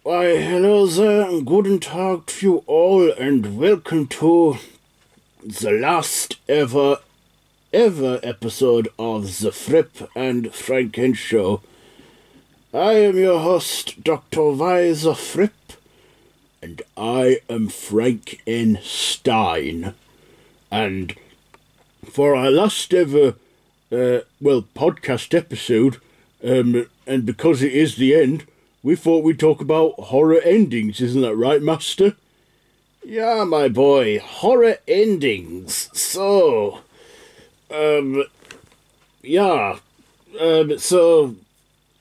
Why, hello there, and guten Tag to you all, and welcome to the last ever episode of the Thrip and Frank N show. I am your host, Dr. Weiser Thrip, and I am Frank N. Stein. And for our last ever, podcast episode, and because it is the end, we thought we'd talk about horror endings, isn't that right, Master? Yeah, my boy, horror endings. So, so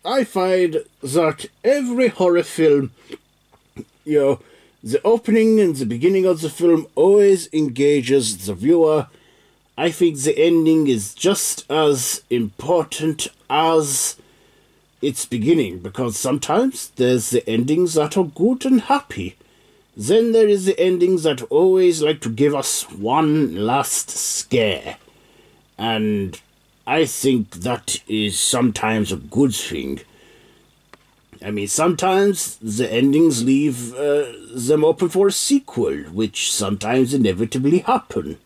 I find that every horror film, the opening and the beginning of the film always engages the viewer. I think the ending is just as important as its beginning, because sometimes there's the endings that are good and happy. Then there is the endings that always like to give us one last scare. And I think that is sometimes a good thing. I mean, sometimes the endings leave them open for a sequel, which sometimes inevitably happen.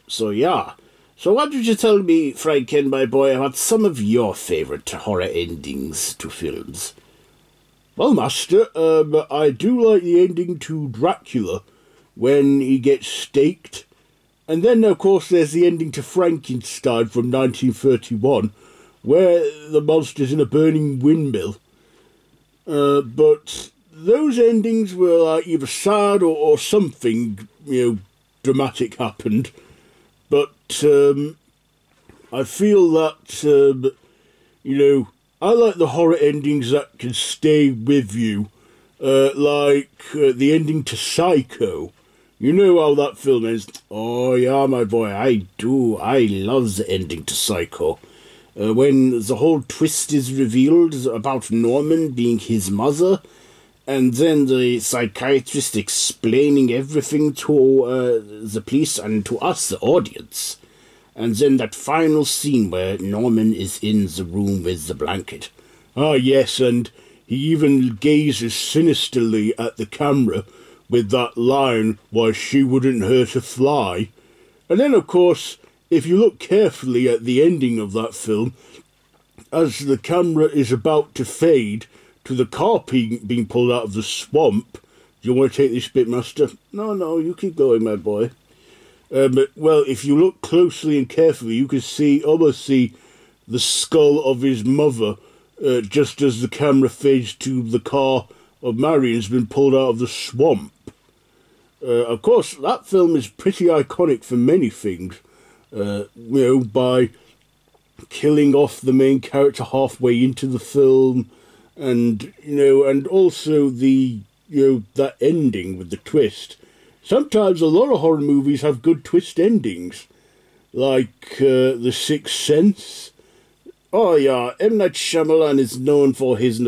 So why don't you tell me, Frank N, my boy, about some of your favourite horror endings to films? Well, Master, I do like the ending to Dracula, when he gets staked. And then, of course, there's the ending to Frankenstein from 1931, where the monster's in a burning windmill. But those endings were like either sad or something, dramatic happened. But I feel that, I like the horror endings that can stay with you, like the ending to Psycho. You know how that film ends. Oh, yeah, my boy, I do. I love the ending to Psycho. When the whole twist is revealed about Norman being his mother, and then the psychiatrist explaining everything to the police and to us, the audience. And then that final scene where Norman is in the room with the blanket. Ah, yes, and he even gazes sinisterly at the camera with that line, "Why, she wouldn't hurt a fly." And then, of course, if you look carefully at the ending of that film, as the camera is about to fade to the car being pulled out of the swamp. Do you want to take this bit, Master? No, you keep going, my boy. Well, if you look closely and carefully, you can almost see the skull of his mother, just as the camera fades to the car of Marion's been pulled out of the swamp. Of course, that film is pretty iconic for many things. By killing off the main character halfway into the film, and also the that ending with the twist. Sometimes a lot of horror movies have good twist endings, like The Sixth Sense. Oh yeah, M. Night Shyamalan is known for his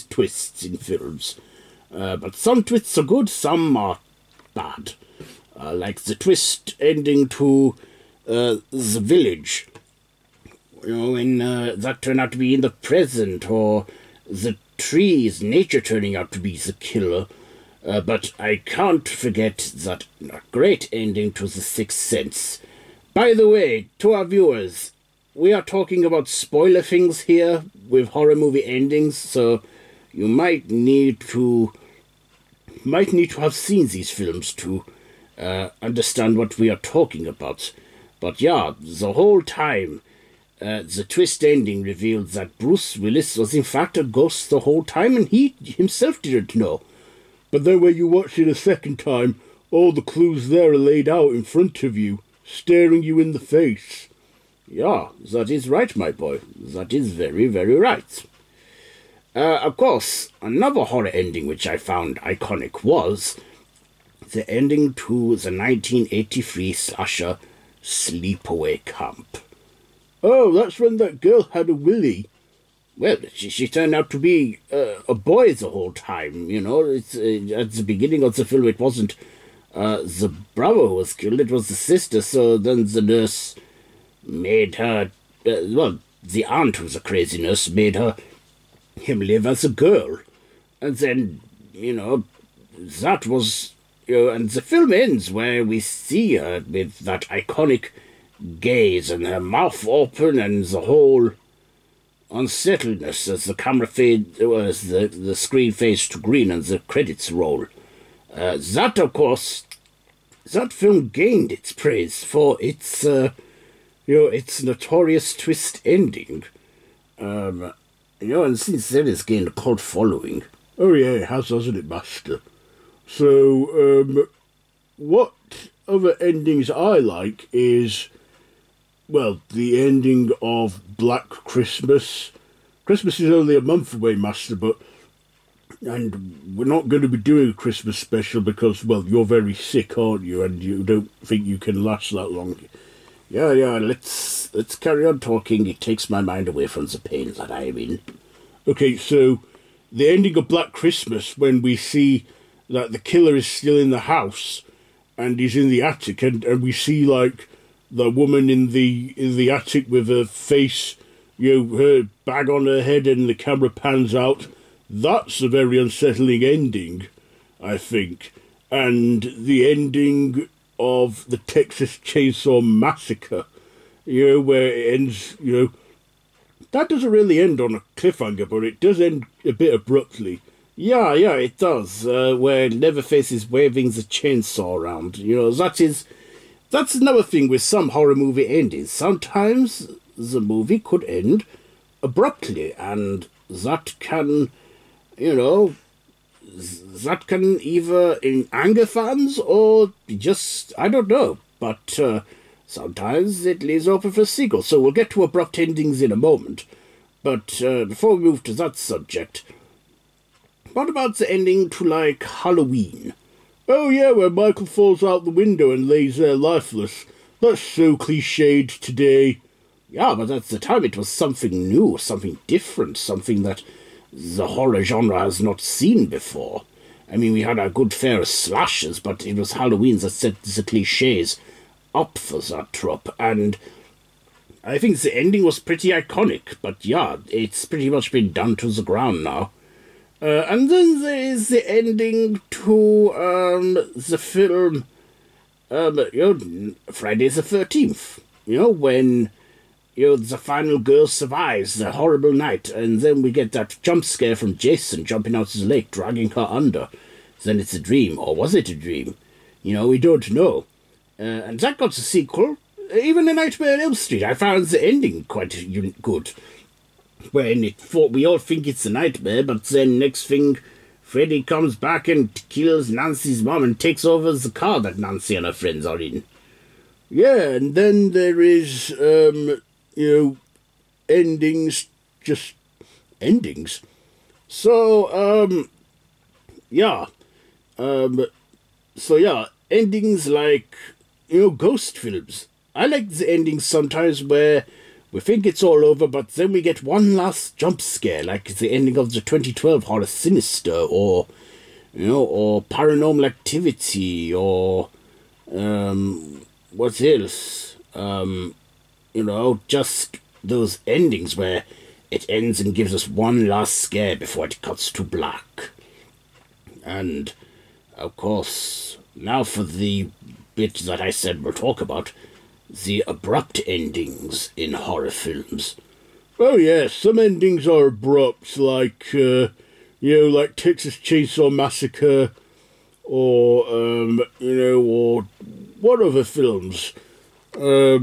twists in films, but some twists are good, some are bad, like the twist ending to The Village. When that turned out to be in the present, or the trees, nature turning out to be the killer. But I can't forget that great ending to The Sixth Sense. By the way, to our viewers, we are talking about spoiler things here with horror movie endings, so you might need to have seen these films to understand what we are talking about. But yeah, the whole time, the twist ending revealed that Bruce Willis was in fact a ghost the whole time, and he himself didn't know. But then when you watch it a second time, all the clues there are laid out in front of you, staring you in the face. Yeah, that is right, my boy. That is very, very right. Of course, another horror ending which I found iconic was the ending to the 1983 slasher Sleepaway Camp. Oh, that's when that girl had a willy. Well, she turned out to be a boy the whole time, It's, at the beginning of the film, it wasn't the brother who was killed, it was the sister, so then the nurse made her, the aunt, who's a crazy nurse, made her him live as a girl. And then, that was, and the film ends where we see her with that iconic gaze and her mouth open and the whole unsettledness as the camera fades, as the screen fades to green and the credits roll. That, of course, that film gained its praise for its, its notorious twist ending. And since then it's gained a cult following. Oh yeah, it has, hasn't it, Master? So, what other endings I like is, well, the ending of Black Christmas. Christmas is only a month away, Master, and we're not going to be doing a Christmas special because, well, you're very sick, aren't you? And you don't think you can last that long. Yeah, let's carry on talking. It takes my mind away from the pain that I'm in. Okay, so the ending of Black Christmas, when we see that the killer is still in the house and he's in the attic, and we see, like, the woman in the attic with her face, her bag on her head, and the camera pans out. That's a very unsettling ending, I think. And the ending of the Texas Chainsaw Massacre, where it ends, that doesn't really end on a cliffhanger, but it does end a bit abruptly. Yeah, it does, where Leatherface is waving the chainsaw around. That's another thing with some horror movie endings. Sometimes the movie could end abruptly, and that can, that can either anger fans or just, I don't know. But sometimes it leaves open for a sequel, so we'll get to abrupt endings in a moment. But before we move to that subject, what about the ending to, like, Halloween? Oh yeah, where Michael falls out the window and lays there lifeless. That's so cliched today. Yeah, but at the time it was something new, something different, something that the horror genre has not seen before. I mean, we had our good fare of slashers, but it was Halloween that set the cliches up for that trope, and I think the ending was pretty iconic, but yeah, it's pretty much been done to the ground now. And then there is the ending to the film, Friday the 13th. When the final girl survives the horrible night, and then we get that jump scare from Jason jumping out of the lake, dragging her under. Then it's a dream, or was it a dream? We don't know. And that got a sequel. Even A Nightmare on Elm Street, I found the ending quite good. When we all think it's a nightmare, but then next thing, Freddy comes back and kills Nancy's mom and takes over the car that Nancy and her friends are in. Yeah, and then there is, endings, just endings. So, endings like, ghost films. I like the endings sometimes where we think it's all over, but then we get one last jump scare, like the ending of the 2012 horror Sinister, or Paranormal Activity, or what else? Just those endings where it ends and gives us one last scare before it cuts to black. And, of course, now for the bit that I said we'll talk about, the abrupt endings in horror films. Oh yeah, some endings are abrupt, like, like Texas Chainsaw Massacre, or, or what other films? Or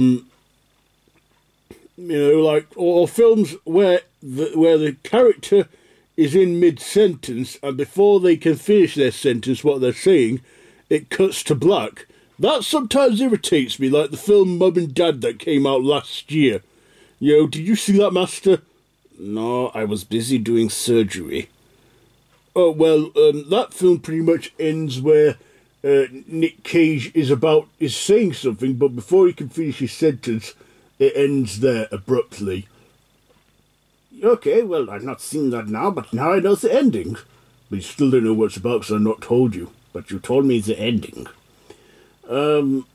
films where the character is in mid-sentence, and before they can finish their sentence, what they're saying, it cuts to black. That sometimes irritates me, like the film Mum and Dad that came out last year. Did you see that, Master? No, I was busy doing surgery. Oh, well, that film pretty much ends where Nick Cage is saying something, but before he can finish his sentence, it ends there abruptly. Okay, well, I've not seen that now, but now I know the ending. But you still don't know what it's about, because I've not told you. But you told me the ending.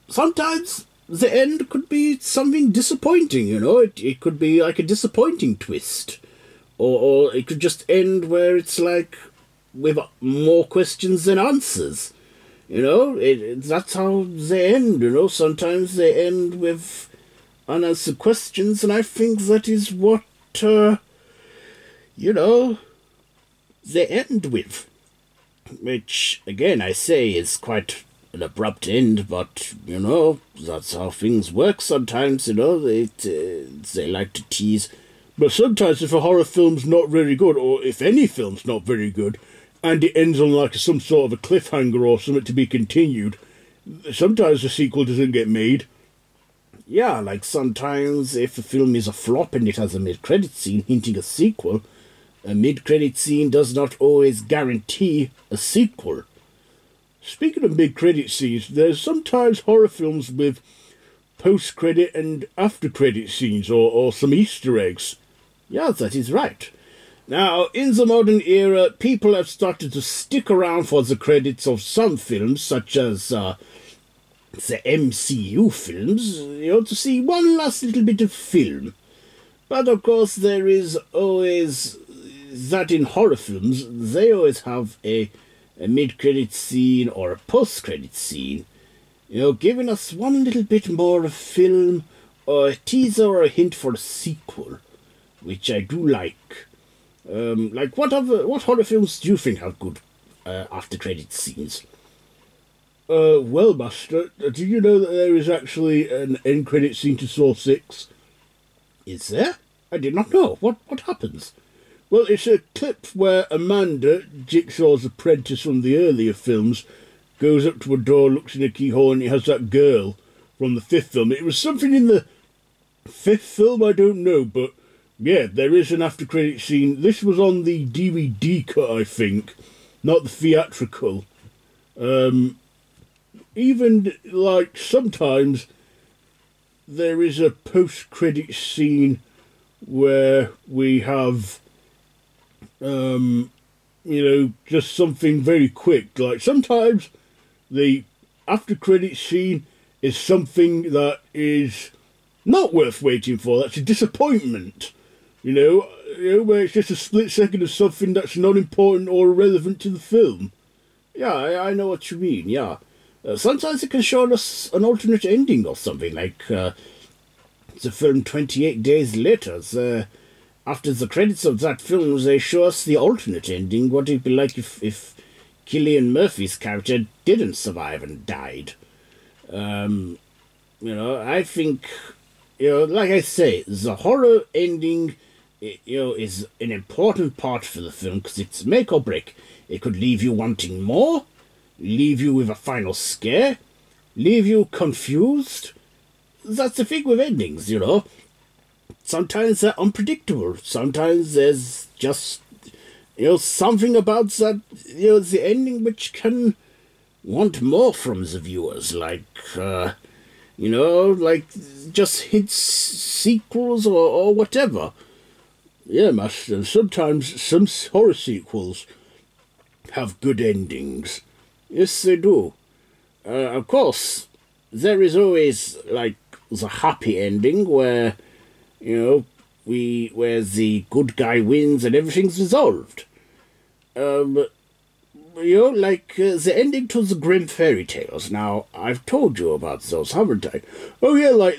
Sometimes the end could be something disappointing, It could be like a disappointing twist. or it could just end where it's like with more questions than answers. You know, that's how they end, you know. Sometimes they end with unanswered questions, and I think that is what, you know, they end with. Which, again, I say is quite an abrupt end, but, you know, that's how things work sometimes, you know. They like to tease. But sometimes if a horror film's not very good, or if any film's not very good, and it ends on like some sort of a cliffhanger or something to be continued, sometimes the sequel doesn't get made. Yeah, like sometimes if a film is a flop and it has a mid-credit scene hinting a sequel, a mid-credit scene does not always guarantee a sequel. Speaking of mid-credit scenes, there's sometimes horror films with post-credit and after-credit scenes, or some Easter eggs. Yeah, that is right. Now, in the modern era, people have started to stick around for the credits of some films, such as the MCU films, you know, to see one last little bit of film. But of course, there is always that in horror films, they always have a mid-credit scene or a post-credit scene, you know, giving us one little bit more of film, or a teaser or a hint for a sequel, which I do like. Like, what horror films do you think have good after-credit scenes? Well, Master, do you know that there is actually an end credit scene to Saw 6? Is there? I did not know. What happens? Well, it's a clip where Amanda, Jigsaw's apprentice from the earlier films, goes up to a door, looks in a keyhole, and it has that girl from the 5th film. It was something in the 5th film, I don't know, but yeah, there is an after-credit scene. This was on the DVD cut, I think, not the theatrical. Even, like, sometimes there is a post-credit scene where we have, you know, just something very quick. Like, sometimes the after-credit scene is something that is not worth waiting for. That's a disappointment. You know, where it's just a split second of something that's not important or irrelevant to the film. Yeah, I know what you mean, yeah. Sometimes it can show us an alternate ending or something, like the film 28 Days Later. After the credits of that film, they show us the alternate ending, what it'd be like if Cillian Murphy's character didn't survive and died. You know, I think, you know, like I say, the horror ending, you know, is an important part for the film because it's make or break. It could leave you wanting more, leave you with a final scare, leave you confused. That's the thing with endings, you know. Sometimes they're unpredictable. Sometimes there's just, you know, something about that, you know, the ending which can want more from the viewers, like, you know, like just hints, sequels or whatever. Yeah, Master, sometimes some horror sequels have good endings. Yes, they do. Of course, there is always, like, the happy ending where, you know, where the good guy wins and everything's resolved. You know, like the ending to the Grimm fairy tales. Now, I've told you about those, haven't I? Oh yeah, like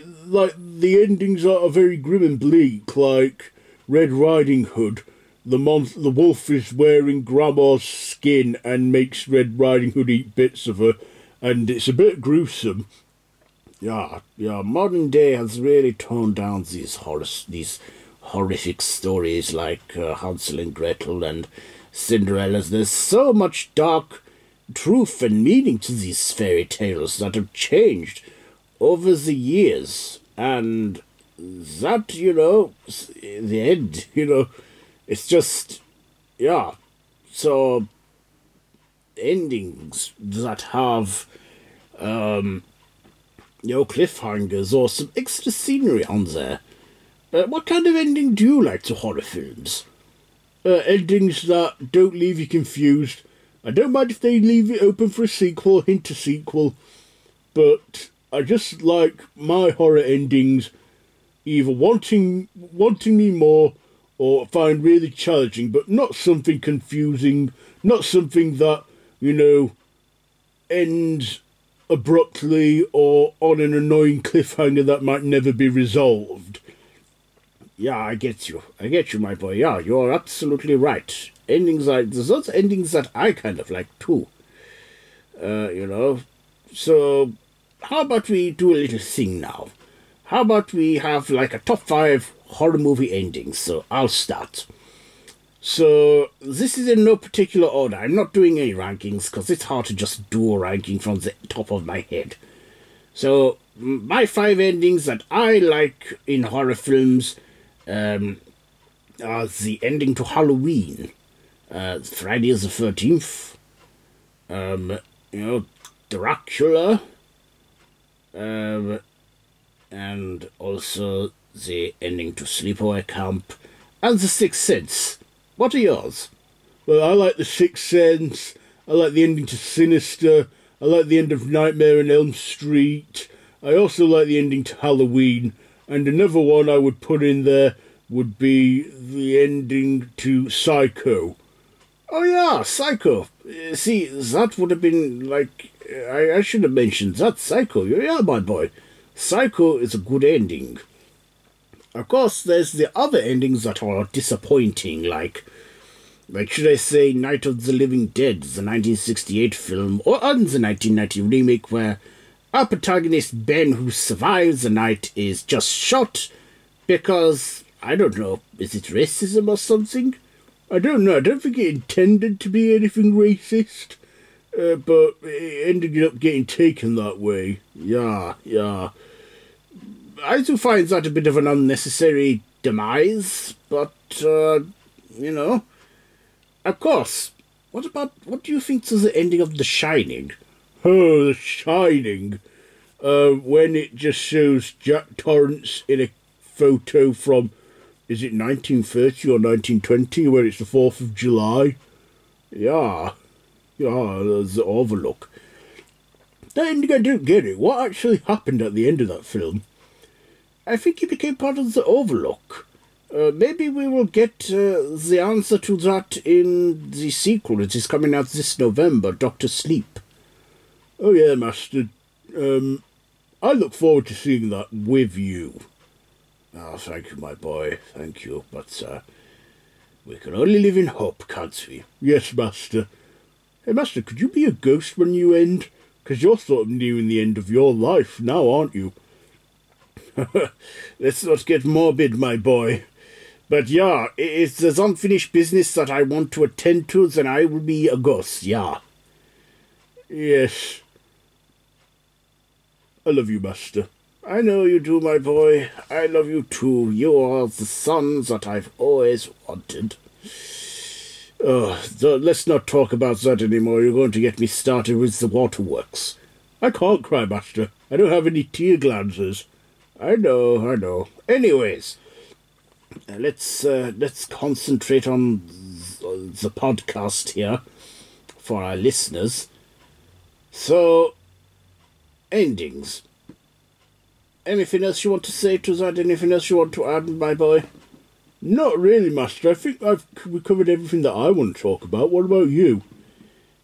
the endings are very grim and bleak, like Red Riding Hood. The wolf is wearing Grandma's skin and makes Red Riding Hood eat bits of her, and it's a bit gruesome. Yeah, modern day has really toned down these horrific stories like Hansel and Gretel and Cinderella's. There's so much dark truth and meaning to these fairy tales that have changed over the years, and that, you know, the end, you know, it's just, yeah, so endings that have, you know, cliffhangers or some extra scenery on there. What kind of ending do you like to horror films? Endings that don't leave you confused. I don't mind if they leave it open for a sequel, hint a sequel, but I just like my horror endings either wanting me more or find really challenging, but not something confusing, not something that, ends abruptly or on an annoying cliffhanger that might never be resolved. Yeah, I get you, my boy. Yeah, you're absolutely right. Endings there's lots of endings that I kind of like too. So, how about we do a little thing now? How about we have like a top 5 horror movie endings? So, I'll start. So, this is in no particular order. I'm not doing any rankings because it's hard to just do a ranking from the top of my head. So, my 5 endings that I like in horror films are the ending to Halloween, Friday the 13th, Dracula, and also the ending to Sleepaway Camp, and The Sixth Sense. What are yours? Well, I like The Sixth Sense, I like the ending to Sinister, I like the end of Nightmare on Elm Street, I also like the ending to Halloween, and another one I would put in there would be the ending to Psycho. Oh yeah, Psycho. See, that would have been like... I should have mentioned that, Psycho. Yeah, my boy. Psycho is a good ending. Of course, there's the other endings that are disappointing, like should I say Night of the Living Dead, the 1968 film, or the 1990 remake where our protagonist Ben, who survives the night, is just shot because, I don't know, is it racism or something? I don't know, I don't think it intended to be anything racist, but it ended up getting taken that way. Yeah. I do find that a bit of an unnecessary demise, but, of course. What do you think to the ending of The Shining? Oh, The Shining. When it just shows Jack Torrance in a photo from, is it 1930 or 1920, where it's the 4th of July? Yeah, there's the Overlook. That ending, I don't get it. What actually happened at the end of that film? I think he became part of the Overlook. Maybe we will get the answer to that in the sequel. It is coming out this November, Dr. Sleep. Oh yeah, Master. I look forward to seeing that with you. Oh, thank you, my boy. Thank you. But we can only live in hope, can't we? Yes, Master. Hey, Master, could you be a ghost when you end? Because you're sort of nearing the end of your life now, aren't you? Let's not get morbid, my boy. But yeah, if there's unfinished business that I want to attend to, then I will be a ghost, yeah. Yes. I love you, Master. I know you do, my boy. I love you too. You are the son that I've always wanted. Oh, let's not talk about that anymore. You're going to get me started with the waterworks. I can't cry, Master. I don't have any tear glances. I know. Anyways, let's concentrate on the podcast here for our listeners. So, endings. Anything else you want to say to that? Anything else you want to add, my boy? Not really, Master. I think we covered everything that I want to talk about. What about you?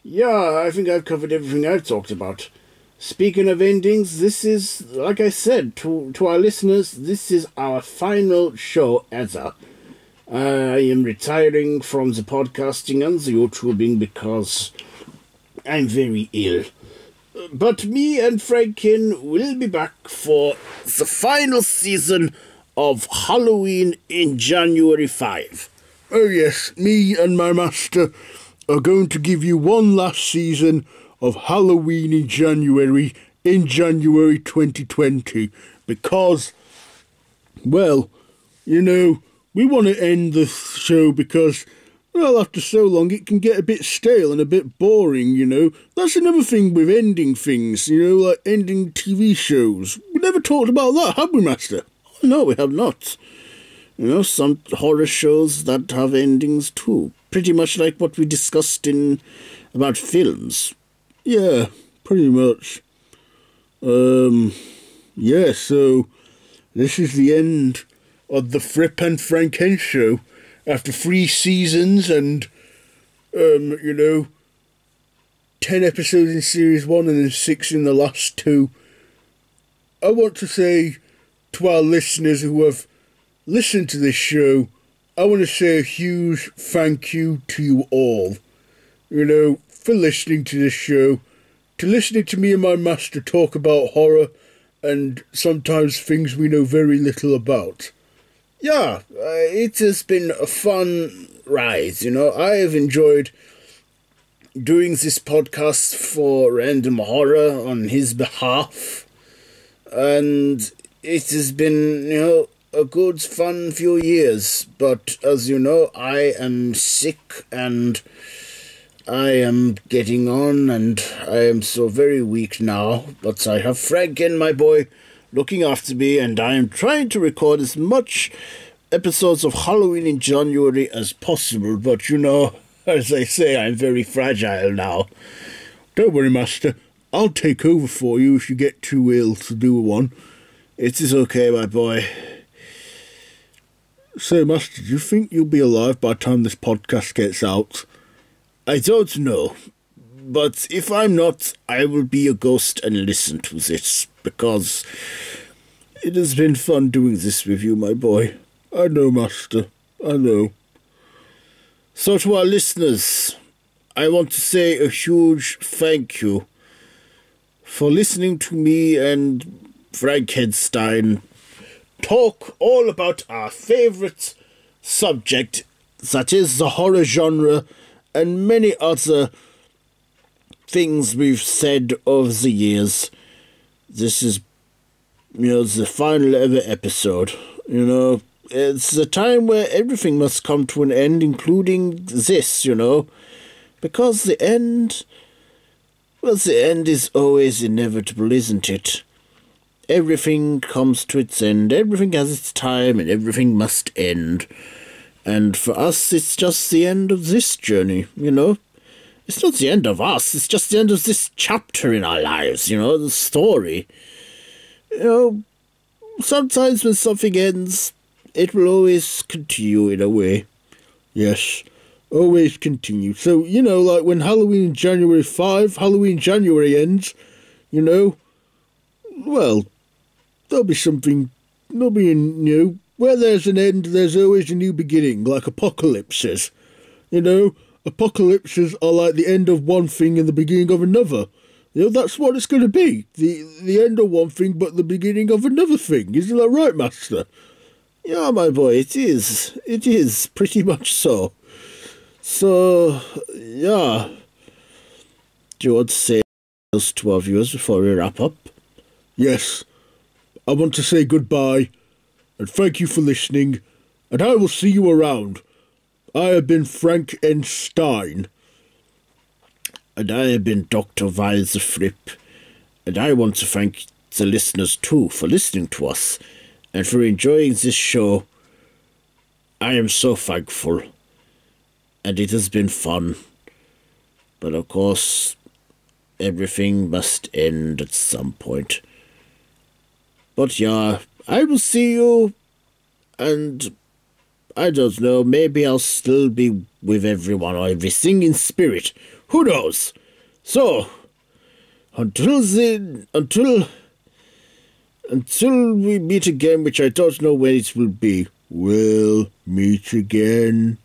Yeah, I think I've covered everything I've talked about. Speaking of endings, this is, like I said to our listeners, this is our final show ever. I am retiring from the podcasting and the YouTubing because I'm very ill. But me and Frank N will be back for the final season of Halloween in January 5. Oh yes, me and my master are going to give you one last season of Halloween in January 2020, because, well, we want to end the show because, well, after so long it can get a bit stale and a bit boring, That's another thing with ending things, like ending TV shows. We never talked about that, have we, Master? No, we have not. Some horror shows that have endings too. Pretty much like what we discussed about films. Yeah, pretty much. Yeah, so this is the end of the Thrip Frank N show. after 3 seasons and, 10 episodes in series 1 and then 6 in the last 2. I want to say to our listeners who have listened to this show, I want to say a huge thank you to you all, for listening to this show, to listening to me and my master talk about horror and sometimes things we know very little about. Yeah, it has been a fun ride, I have enjoyed doing this podcast for Random Horror on his behalf, and it has been, a good, fun few years, but as you know, I am sick, and I am getting on, and I am so very weak now, but I have Frank N, my boy, looking after me, and I am trying to record as much episodes of Halloween in January as possible, but as I say, I'm very fragile now. Don't worry, Master. I'll take over for you if you get too ill to do one. It is okay, my boy. So, Master, do you think you'll be alive by the time this podcast gets out? I don't know. But if I'm not, I will be a ghost and listen to this, because it has been fun doing this with you, my boy. I know, Master. I know. So to our listeners, I want to say a huge thank you for listening to me and Frank N. Stein talk all about our favourite subject, that is the horror genre, and many other things we've said over the years. This is, the final ever episode, It's a time where everything must come to an end, including this, because the end is always inevitable, isn't it? Everything comes to its end, everything has its time, and everything must end. And for us, it's just the end of this journey, It's not the end of us, it's just the end of this chapter in our lives, the story. Sometimes when something ends, it will always continue in a way. Yes, always continue. So, like when Halloween January 5, Halloween January ends, well, there'll be something, where there's an end, there's always a new beginning, like apocalypses. Apocalypses are like the end of one thing and the beginning of another. That's what it's going to be. The end of one thing, but the beginning of another thing. Isn't that right, Master? Yeah, my boy, it is. It is, pretty much so. So, yeah. Do you want to say else to our viewers before we wrap up? Yes. I want to say goodbye, and thank you for listening, and I will see you around. I have been Frank N. Stein. And I have been Dr. Vile the Thrip, and I want to thank the listeners too for listening to us. And for enjoying this show. I am so thankful. And it has been fun. But of course, everything must end at some point. But yeah, I will see you. And I don't know, maybe I'll still be with everyone or everything in spirit. Who knows? So, until we meet again, which I don't know when it will be. We'll meet again.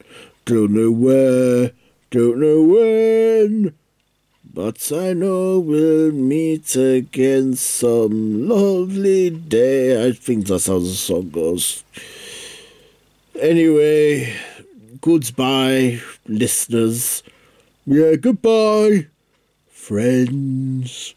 Don't know where, don't know when. But I know we'll meet again some lovely day. I think that's how the song goes. Anyway, goodbye, listeners. Yeah, goodbye, friends.